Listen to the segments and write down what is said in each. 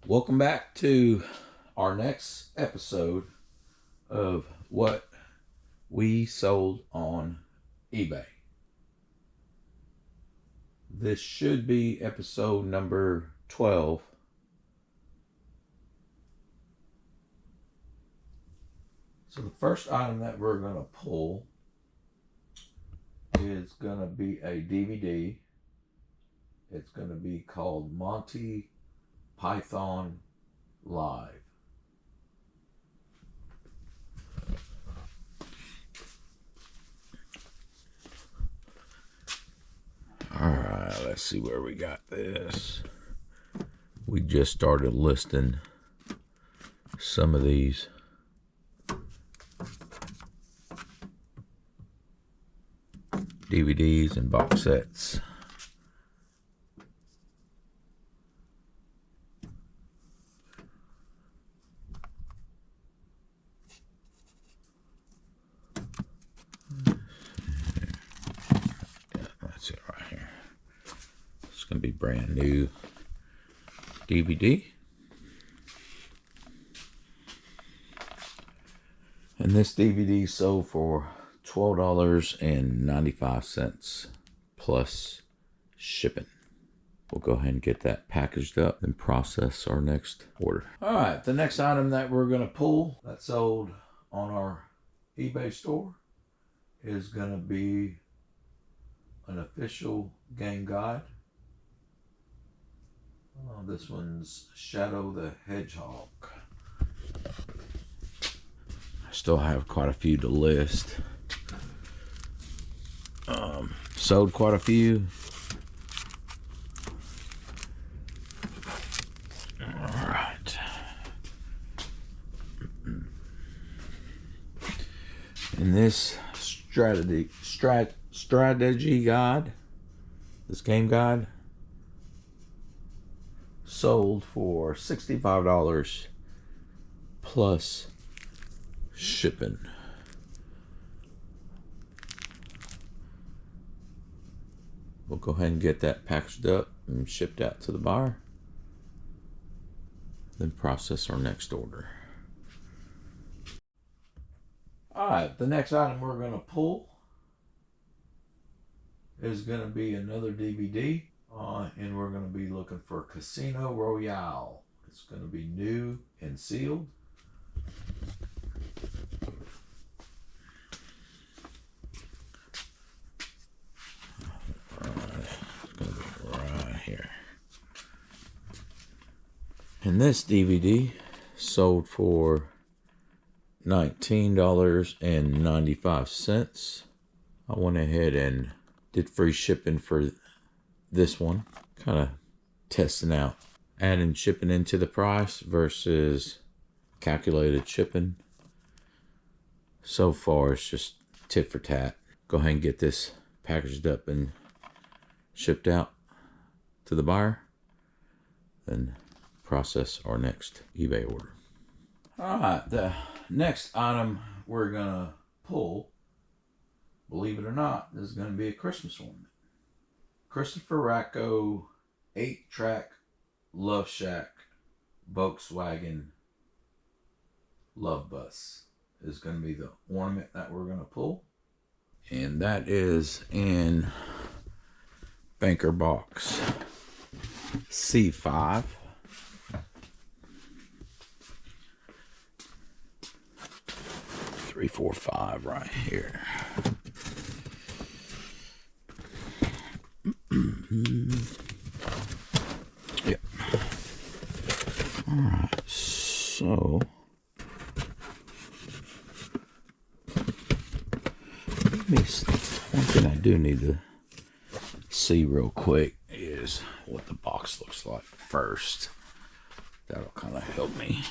Welcome back to our next episode of what we sold on eBay. This should be episode number 12. So the first item that we're going to pull is going to be a DVD. It's going to be called Monty Python Live. All right, let's see where we got this. We just started listing some of these. DVDs and box sets. That's it right here. It's going to be brand new DVD. And this DVD sold for $12.95 plus shipping. We'll go ahead and get that packaged up and process our next order. All right, the next item that we're going to pull that sold on our eBay store is going to be an official game guide. This one's Shadow the Hedgehog. I still have quite a few to list. Sold quite a few. All right. And this strategy guide, this game guide, sold for $65 plus shipping. We'll go ahead and get that packaged up and shipped out to the buyer. Then process our next order. All right, the next item we're going to pull is going to be another DVD. And we're going to be looking for Casino Royale. It's going to be new and sealed. And this DVD sold for $19.95. I went ahead and did free shipping for this one. Kind of testing out adding shipping into the price versus calculated shipping. So far it's just tit for tat. Go ahead and get this packaged up and shipped out to the buyer. Then process our next eBay order. All right, the next item we're gonna pull, believe it or not, is gonna be a Christmas ornament. Christopher Racco 8-track Love Shack Volkswagen Love Bus is gonna be the ornament that we're gonna pull. And that is in Banker Box C5. 345 right here. Yep. All right. So one thing I do need to see real quick is what the box looks like first. That'll kind of help me.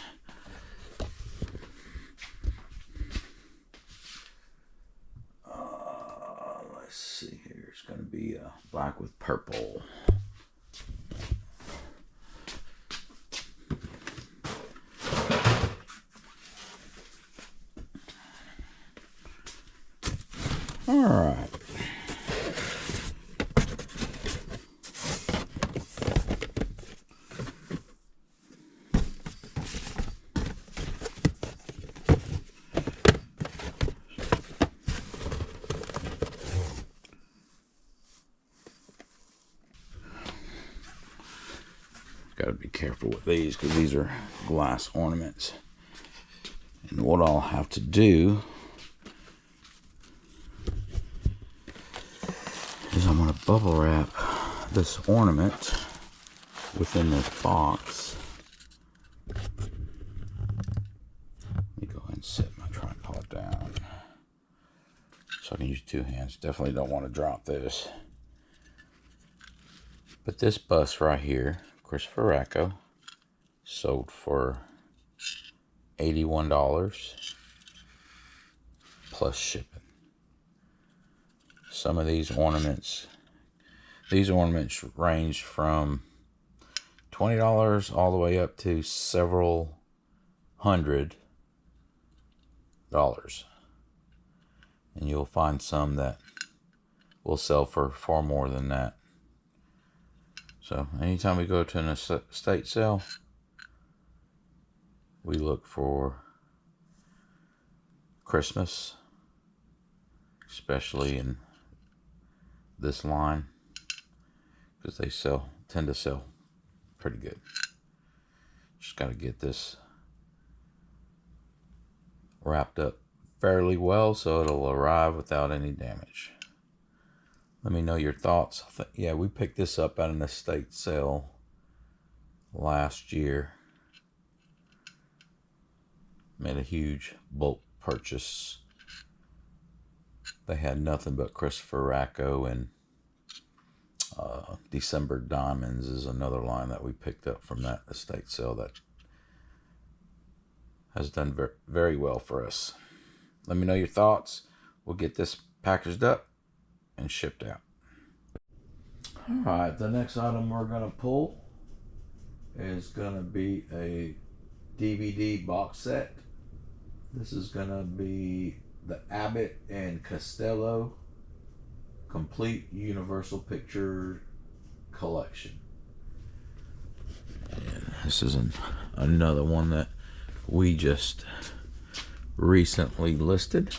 Let's see here. It's going to be black with purple. All right. careful with these because these are glass ornaments. And what I'll have to do is I'm going to bubble wrap this ornament within this box. Let me go ahead and set my tripod down so I can use two hands. Definitely don't want to drop this. But this bust right here, Christopher Racco, sold for $81 plus shipping. Some of these ornaments range from $20 all the way up to several $100. And you'll find some that will sell for far more than that. So anytime we go to an estate sale, we look for Christmas, especially in this line, because they tend to sell pretty good. Just got to get this wrapped up fairly well so it'll arrive without any damage. Let me know your thoughts. Yeah, we picked this up at an estate sale last year. Made a huge bulk purchase. They had nothing but Christopher Racco, and December Diamonds is another line that we picked up from that estate sale that has done very well for us. Let me know your thoughts. We'll get this packaged up and shipped out. Alright, the next item we're going to pull is going to be a DVD box set. This is going to be the Abbott and Costello Complete Universal Picture Collection. And this is another one that we just recently listed.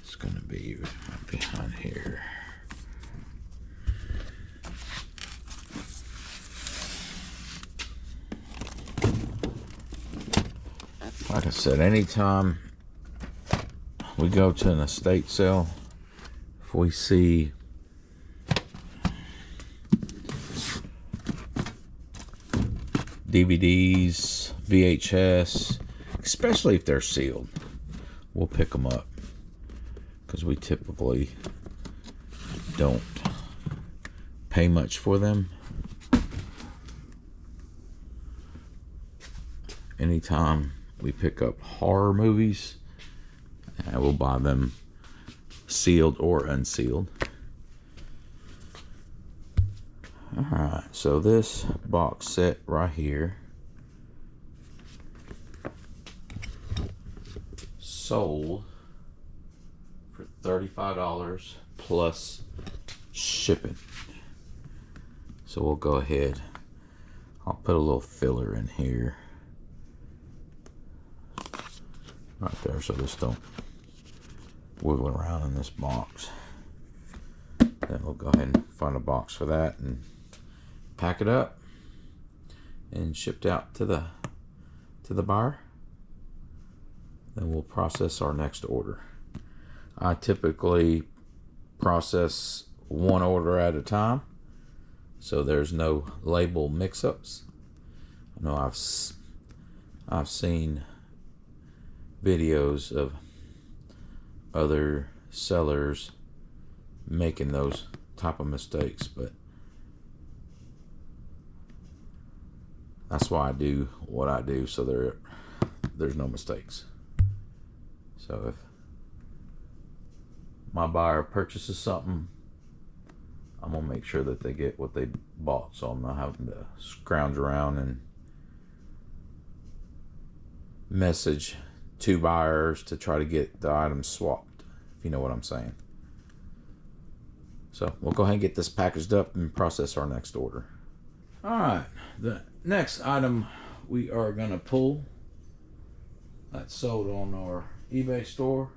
It's going to be right behind here. Like I said, anytime we go to an estate sale, if we see DVDs, VHS, especially if they're sealed, we'll pick them up because we typically don't pay much for them. Anytime we pick up horror movies, I will buy them sealed or unsealed. Alright, so this box set right here sold for $35 plus shipping. So we'll go ahead, I'll put a little filler in here right there so this don't wiggle around in this box. Then we'll go ahead and find a box for that and pack it up and shipped out to the buyer. Then we'll process our next order. I typically process one order at a time, so there's no label mix-ups. I know I've seen videos of other sellers making those type of mistakes, but that's why I do what I do, so there's no mistakes. So if my buyer purchases something, I'm gonna make sure that they get what they bought, so I'm not having to scrounge around and message two buyers to try to get the items swapped, if you know what I'm saying. So we'll go ahead and get this packaged up and process our next order. Alright, the next item we are going to pull that's sold on our eBay store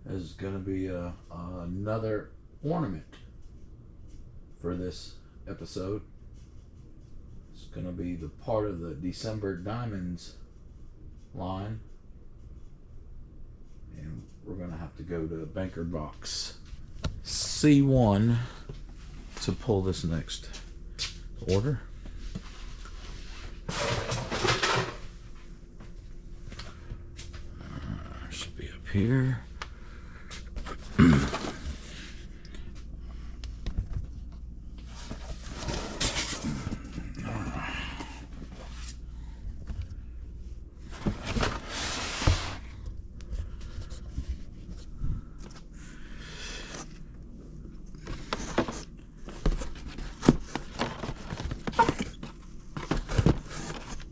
is going to be another ornament. for this episode. It's going to be the part of the December Diamonds line. And we're going to have to go to Banker Box C1 to pull this next order. Should be up here.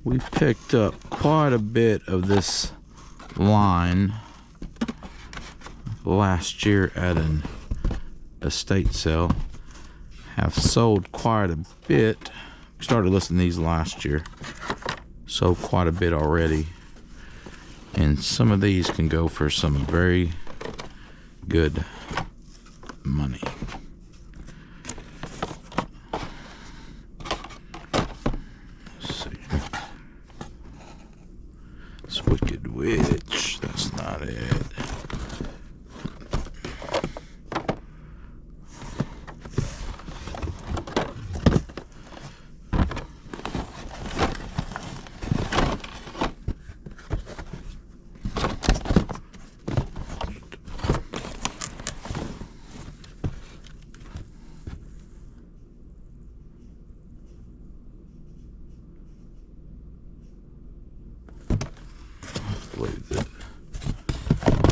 We picked up quite a bit of this line last year at an estate sale. Have sold quite a bit. We started listing these last year. Sold quite a bit already. And some of these can go for some very good money. Wicked Witch, that's not it.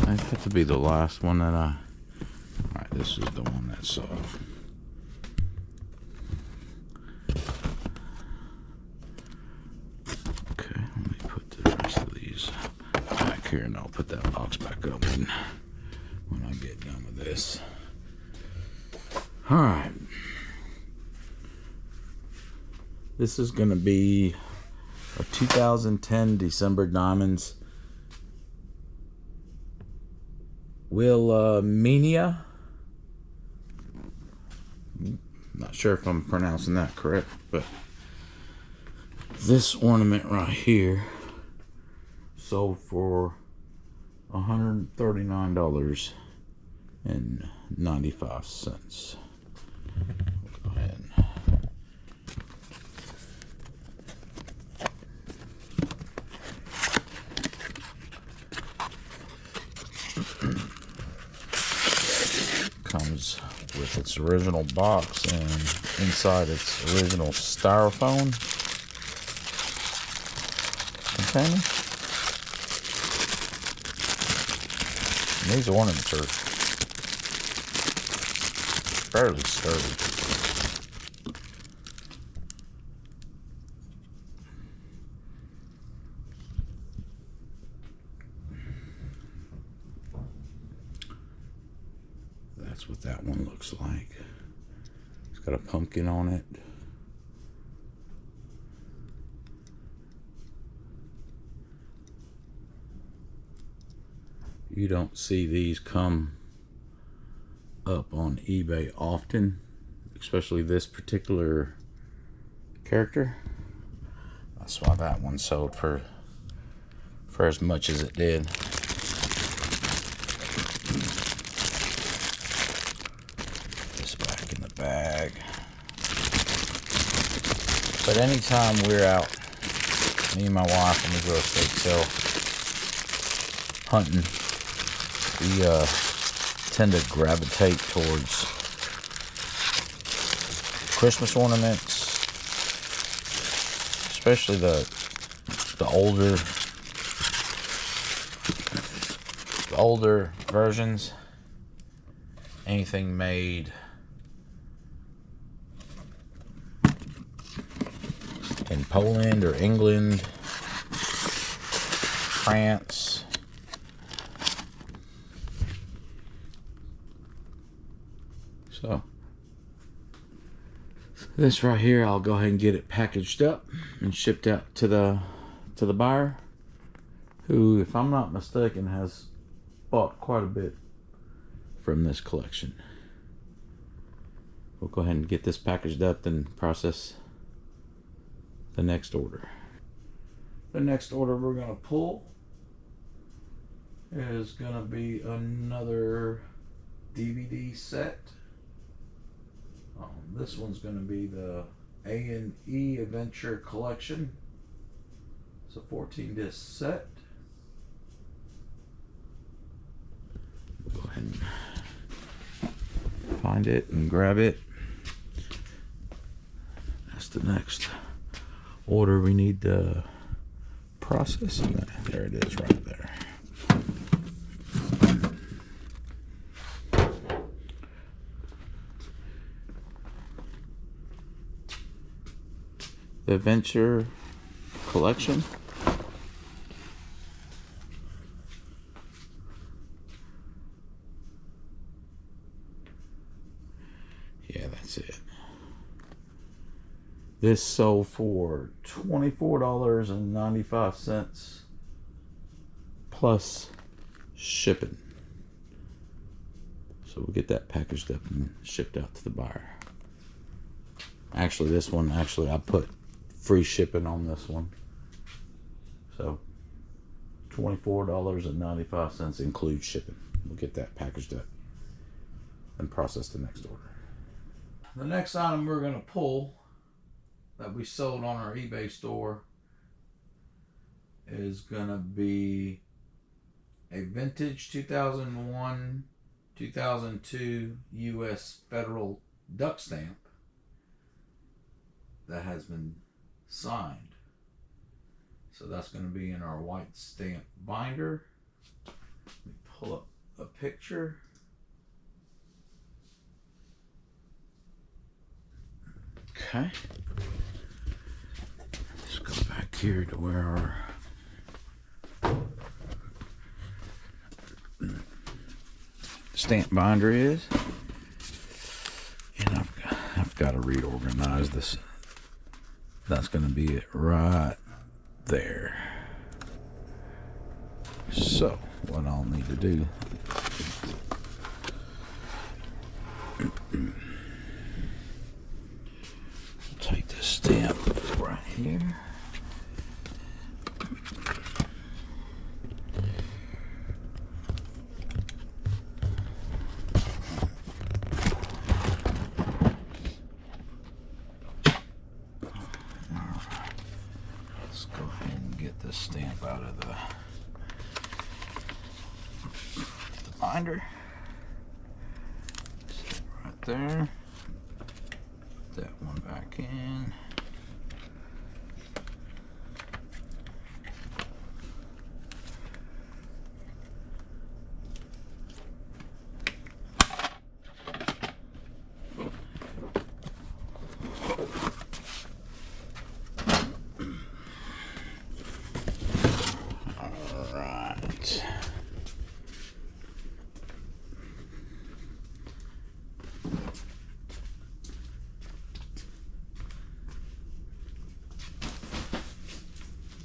That had to be the last one that I... Alright, this is the one that sold. Okay, let me put the rest of these back here and I'll put that box back up when I get done with this. Alright. This is going to be a 2010 December Diamonds Wilhelmina. Not sure if I'm pronouncing that correct, but this ornament right here sold for $139.95. Go ahead. Comes with its original box and inside its original styrofoam container. And these ornaments are fairly sturdy. That's what that one looks like. It's got a pumpkin on it. You don't see these come up on eBay often, especially this particular character. That's why that one sold for as much as it did. This back in the bag. But anytime we're out, me and my wife, and we go to estate sale hunting, we tend to gravitate towards Christmas ornaments, especially the older versions. Anything made in Poland or England, France. So this right here, I'll go ahead and get it packaged up and shipped out to the buyer, who, if I'm not mistaken, has bought quite a bit from this collection. we'll go ahead and get this packaged up and process the next order. The next order we're going to pull is going to be another DVD set. This one's going to be the A&E Adventure Collection. It's a 14 disc set. Go ahead and find it and grab it. That's the next order we need to process. There it is right there. The Adventure Collection. Yeah, that's it. This sold for $24.95 plus shipping. So we'll get that packaged up and shipped out to the buyer. Actually, this one, I put free shipping on this one. So $24.95 includes shipping. We'll get that packaged up and process the next order. The next item we're going to pull that we sold on our eBay store is going to be a vintage 2001-2002 U.S. federal duck stamp that has been signed. So that's going to be in our white stamp binder. Let me pull up a picture. Okay. Let's go back here to where our stamp binder is. And I've got to reorganize this. That's going to be it right there. So what I'll need to do, take this stamp right here. Let's go ahead and get this stamp out of the binder. Sit right there. Put that one back in.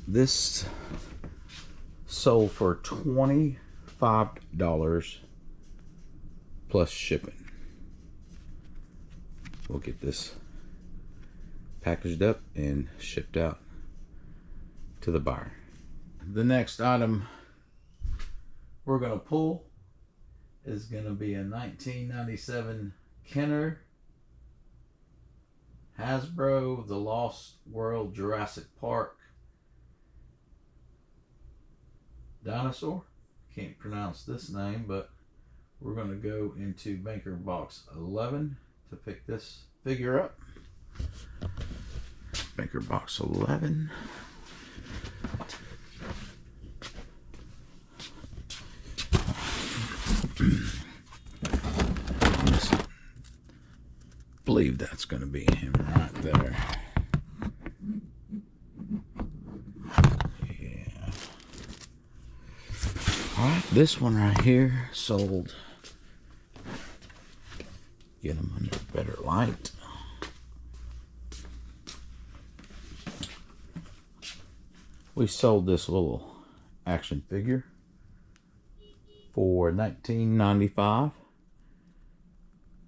This sold for $25 plus shipping. We'll get this packaged up and shipped out to the buyer. The next item we're going to pull is going to be a 1997 Kenner Hasbro The Lost World Jurassic Park dinosaur. Can't pronounce this name, but we're going to go into banker box 11 to pick this figure up. Banker box 11. I believe that's going to be him right there. Alright, this one right here sold. Get them under better light. We sold this little action figure for $19.95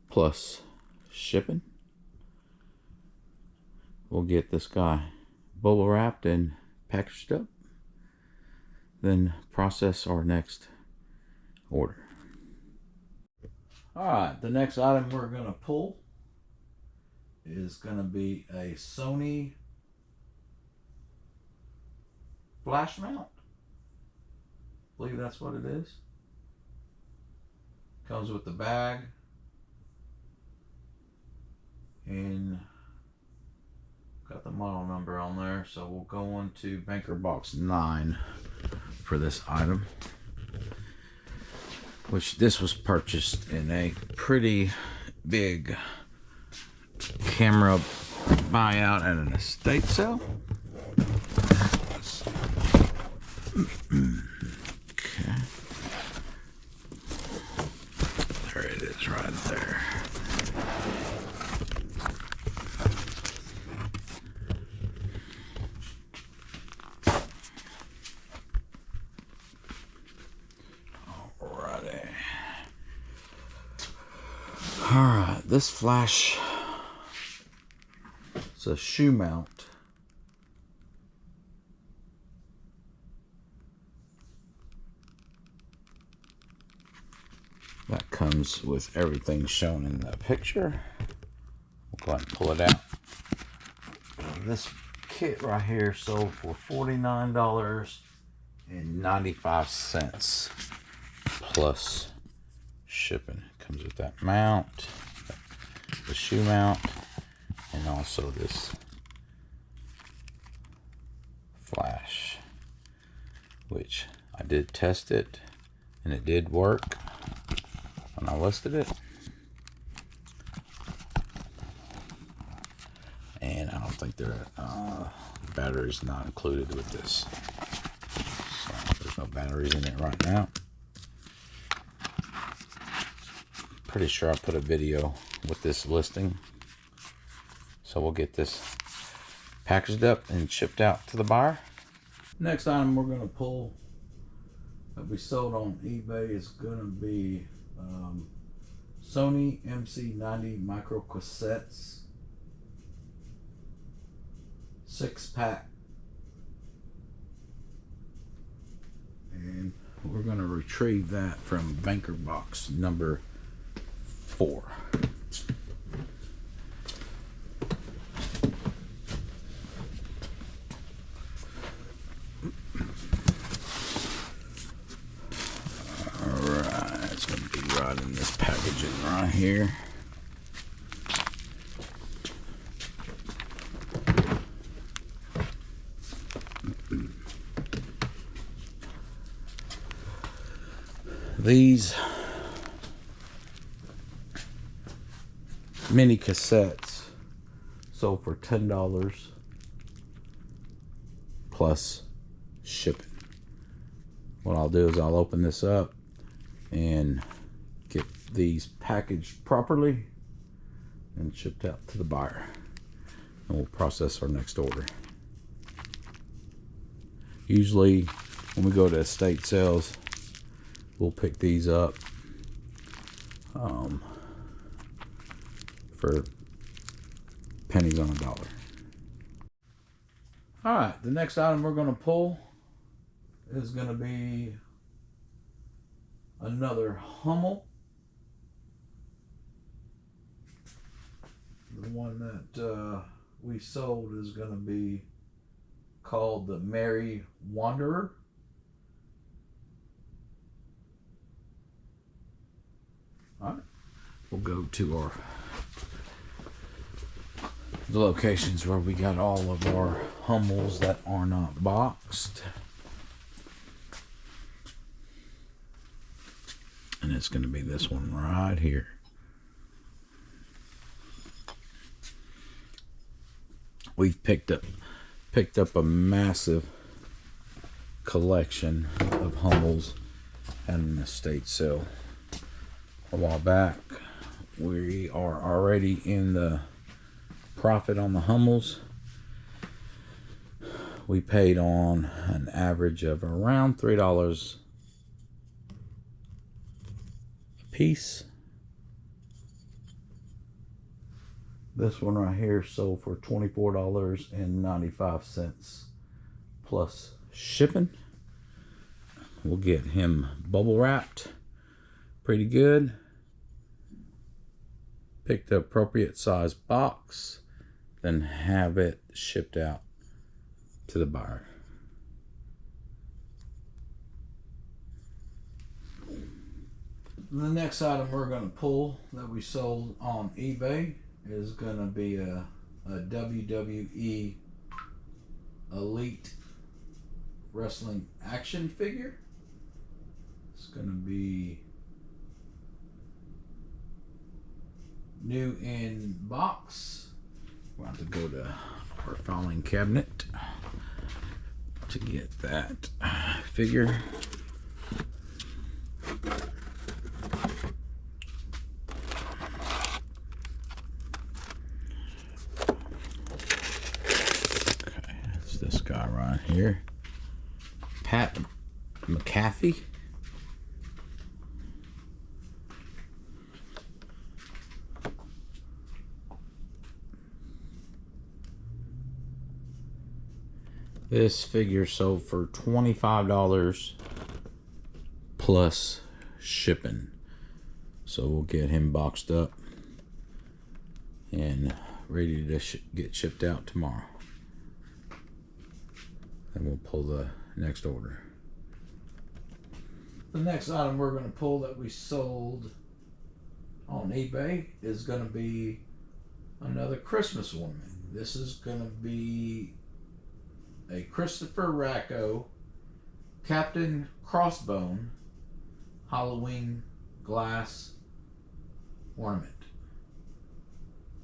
plus shipping. We'll get this guy bolo wrapped and packaged up, then process our next order. Alright, the next item we're going to pull is going to be a Sony flash mount. I believe that's what it is. Comes with the bag and got the model number on there. So we'll go into banker box 9 for this item, which this was purchased in a pretty big camera buyout at an estate sale. Okay. There it is right there. Alrighty. Alright, this flash, it's a shoe mount. That comes with everything shown in the picture. We'll go ahead and pull it out. This kit right here sold for $49.95 plus shipping. It comes with that mount, the shoe mount, and also this flash, which I did test it and it did work when I listed it. And I don't think the battery's not included with this. So there's no batteries in it right now. Pretty sure I put a video with this listing. So we'll get this packaged up and shipped out to the buyer. Next item we're going to pull that we sold on eBay is going to be Sony MC90 micro cassettes, 6-pack, and we're going to retrieve that from banker box number 4. Alright, it's going to be right in this packaging right here. These mini cassettes sold for $10 plus shipping. What I'll do is I'll open this up and get these packaged properly and shipped out to the buyer, and we'll process our next order. Usually when we go to estate sales, we'll pick these up for pennies on a dollar. Alright, the next item we're going to pull is going to be another Hummel. The one that we sold is going to be called the Merry Wanderer. Alright, we'll go to the locations where we got all of our Hummels that are not boxed. And it's going to be this one right here. We've picked up a massive collection of Hummels at an estate sale a while back. We are already in the profit on the Hummels. We paid on an average of around $3 a piece. This one right here sold for $24.95 plus shipping. We'll get him bubble wrapped pretty good. Pick the appropriate size box, then have it shipped out to the buyer. The next item we're going to pull that we sold on eBay is going to be a WWE Elite Wrestling action figure. It's going to be new in box. We'll have to go to our filing cabinet to get that figure. Okay, that's this guy right here. Pat McAfee. This figure sold for $25 plus shipping. So we'll get him boxed up and ready to get shipped out tomorrow. And we'll pull the next order. The next item we're going to pull that we sold on eBay is going to be another Christmas ornament. This is going to be a Christopher Racco Captain Crossbone Halloween glass ornament.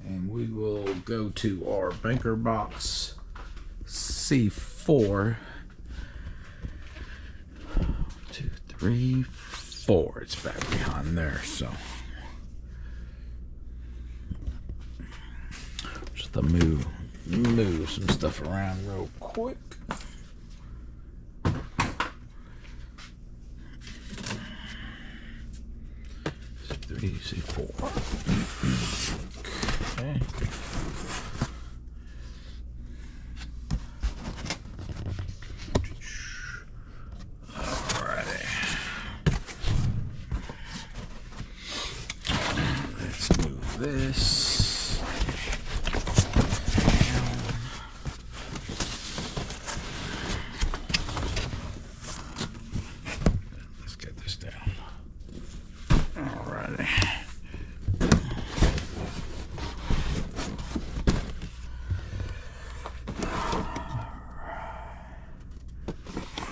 And we will go to our banker box C4. 1, 2, 3, 4. It's back behind there, so just to move some stuff around real quick. C3, C4. Okay. Alrighty. Let's move this.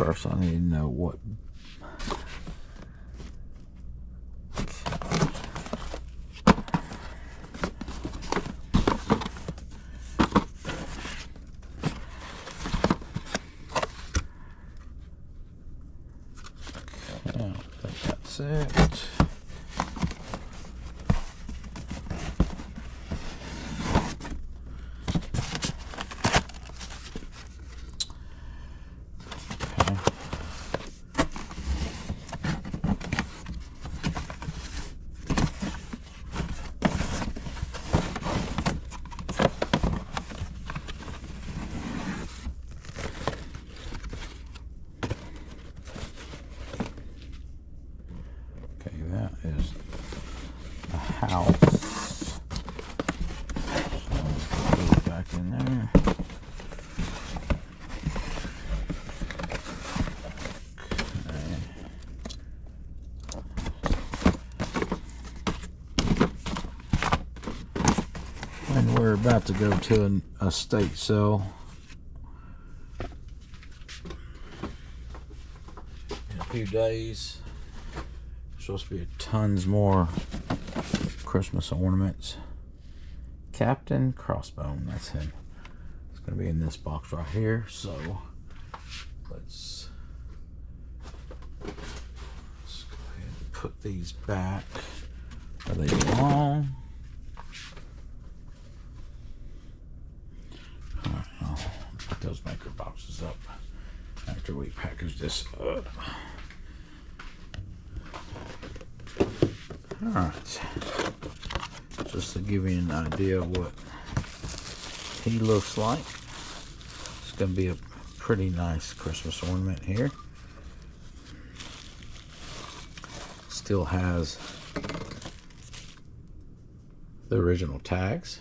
First, I need to know what. Okay, I think that's it. That is a house. So put it back in there. Okay. And we're about to go to an estate sale in a few days. Supposed to be tons more Christmas ornaments. Captain Crossbone, that's him. It's going to be in this box right here. So let's go ahead and put these back where they belong. All right, I'll put those maker boxes up after we package this up. Alright, just to give you an idea of what he looks like. It's going to be a pretty nice Christmas ornament here. Still has the original tags.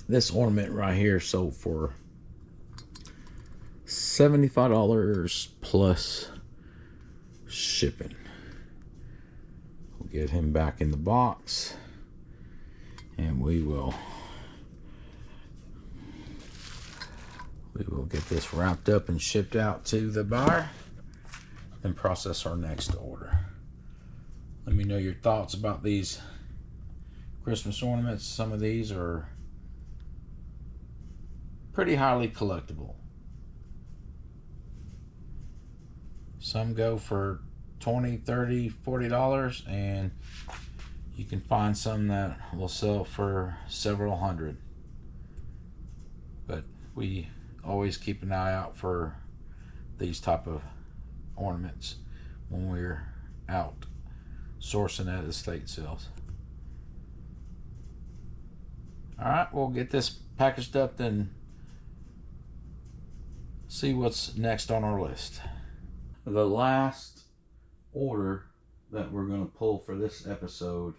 This ornament right here sold for $75 plus shipping. We'll get him back in the box and we will get this wrapped up and shipped out to the buyer and process our next order. Let me know your thoughts about these Christmas ornaments. Some of these are pretty highly collectible. Some go for $20, $30, $40, and you can find some that will sell for several hundred. But we always keep an eye out for these type of ornaments when we're out sourcing at estate sales. Alright, we'll get this packaged up and see what's next on our list. The last order that we're going to pull for this episode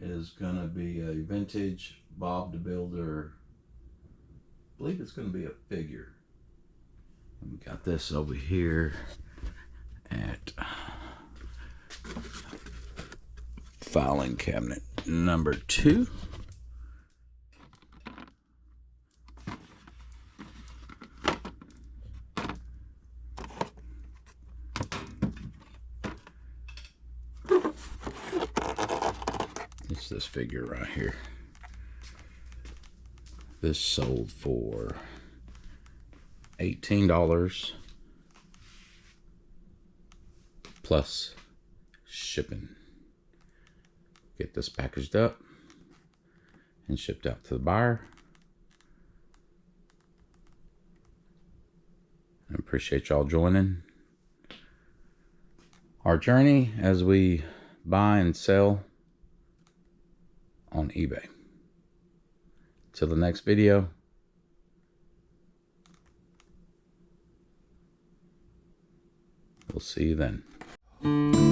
is going to be a vintage Bob the Builder. I believe it's going to be a figure. And we got this over here at filing cabinet number 2. It's this figure right here. This sold for $18 plus shipping. Get this packaged up and shipped out to the buyer. I appreciate y'all joining our journey as we buy and sell on eBay. Till the next video, we'll see you then.